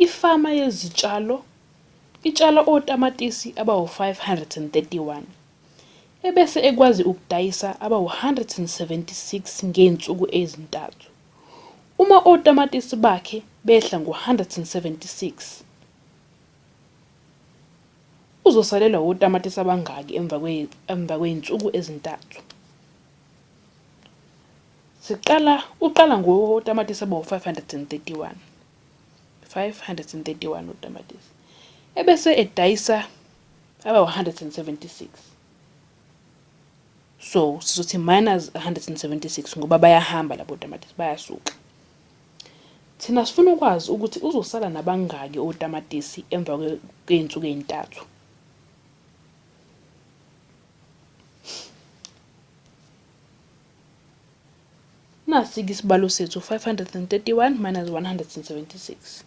Ifama yezitshalo itshala otamatisi abawu-531 ebese ekwazi ukudayisa abawu-176 ngeensuku ezintathu. Uma otamatisi bakhe behla ngo-176, uzosalelwa otamatisi abangaki emva kwey'nsuku ezintathu? Uqala ngotamatisi abawu-531. 531 otamatisi. Ebese edayisa abawu-176. So, sizothi minus 176 ngoba bayahamba labo tamatisi, bayasuka. Thina sifuna ukwazi ukuthi uzosala nabangaki otamatisi emva kwey'nsuku ey'ntathu. Nasi-ke isibalo sethu 531 minus 176.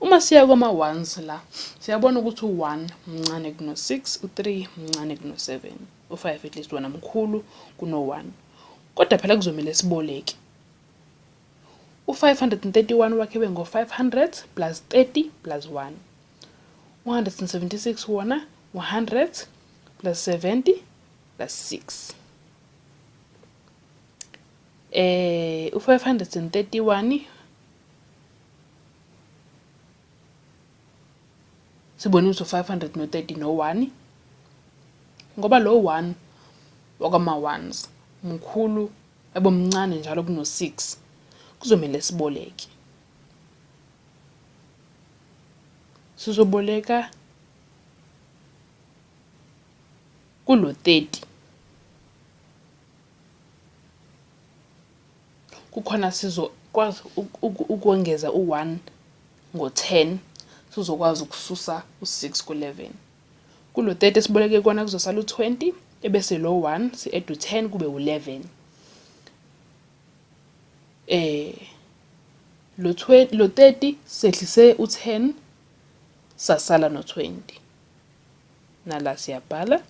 Uma siya kwama-ones la, siyabona ukuthi u-1 mncane kuno-6, u-3 mncane kuno-7, u-5 at least wona mkhulu kuno-1. Kodwa phela kuzomele siboleke. U-531 wakhiwe ngo-500 plus 30 plus 1. 176 wona 100 plus 70 plus 6. U-531 sibone ukuthi u-500 no-30 no-1 ngoba lo 1 wakama-ones mkhulu mncane njalo kuno-6, kuzomele siboleke. Sizoboleka kulo 30. Kukhona sizokwazi ukwengeza u1 ngo10, sizokwazi ukususa u6 ku11. Kulo 30 siboleke kona kuzosala u20, ebese lo 1 si-add u10 kube u11. Lo 30 sehlise u10 sasala no20. Nala siyabhala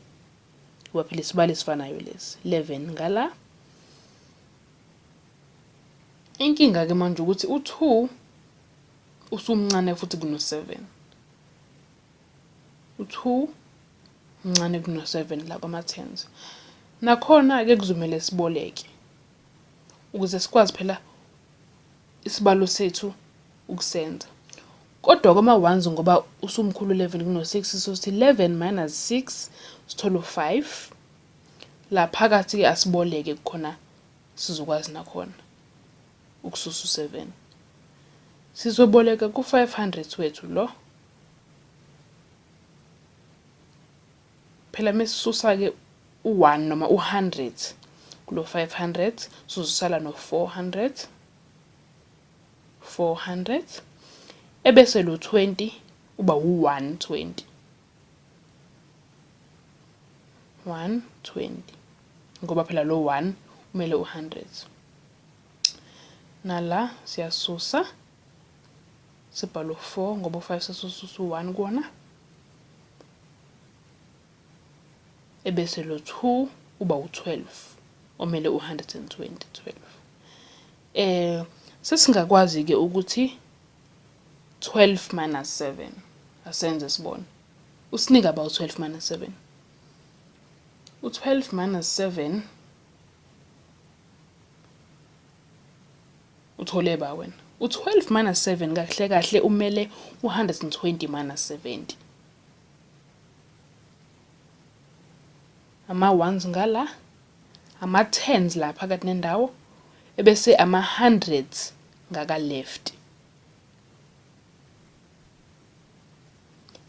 ngoba phela isibalo esifanayo lesi 11 ngala. Inkinga ke manje ukuthi u2 usumncane futhi kuno7. U2 mncane kuno7 la kwama-10s. Nakhona ke kuzomela siboleke ukuze sikwazi phela isibalo sethu ukusenza. Kodwa kwama-ones ngoba usumkhulu 11 kuno6, sizothi 11 minus 6 sithola u5. La phakathi ke asiboleke khona sizokwazi nakhona ukususa u7. Sizoboleka ku500 wethu lo. Phela mesisusa ke u1 noma u100 kulo 500 sizosala no400. 400 ebese lo 20 uba u120. 120 ngoba phela lo 1 kumele u100. Nala siyasusa sibhala u4 ngoba u5 sasusa u1 kona. Ebese lo 2 uba u12 omele u120 12. Sesingakwazi ke ukuthi 12 minus 7 asenze sibone. Usinika about 12 minus 7. U12 minus 7 uthole ba wena. U12 minus 7 kahle kahle umele u120 minus 70. Ama-ones ngala, ama-10s la phakathi nendawo, ebese ama-100s ngaka left.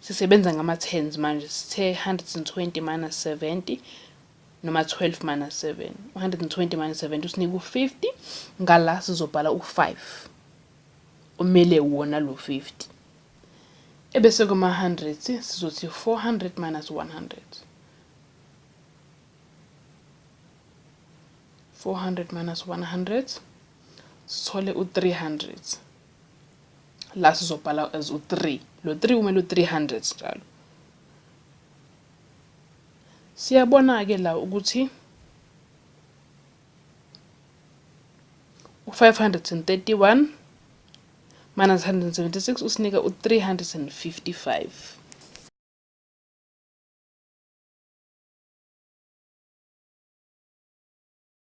Sisebenza ngama-10s manje, sithe 120 minus 70 noma 12 minus 7. 120 minus 70 usinika u50, ngala sizobhala u5. Umele wona lo 50. Ebese kuma-100s sizothi 400 minus 100. 400 minus 100 sithole u300. La sizobhala as u3. Lo 3 umele u300 njalo. Siyabona ke la ukuthi u-531 minus 176 usinika u-355.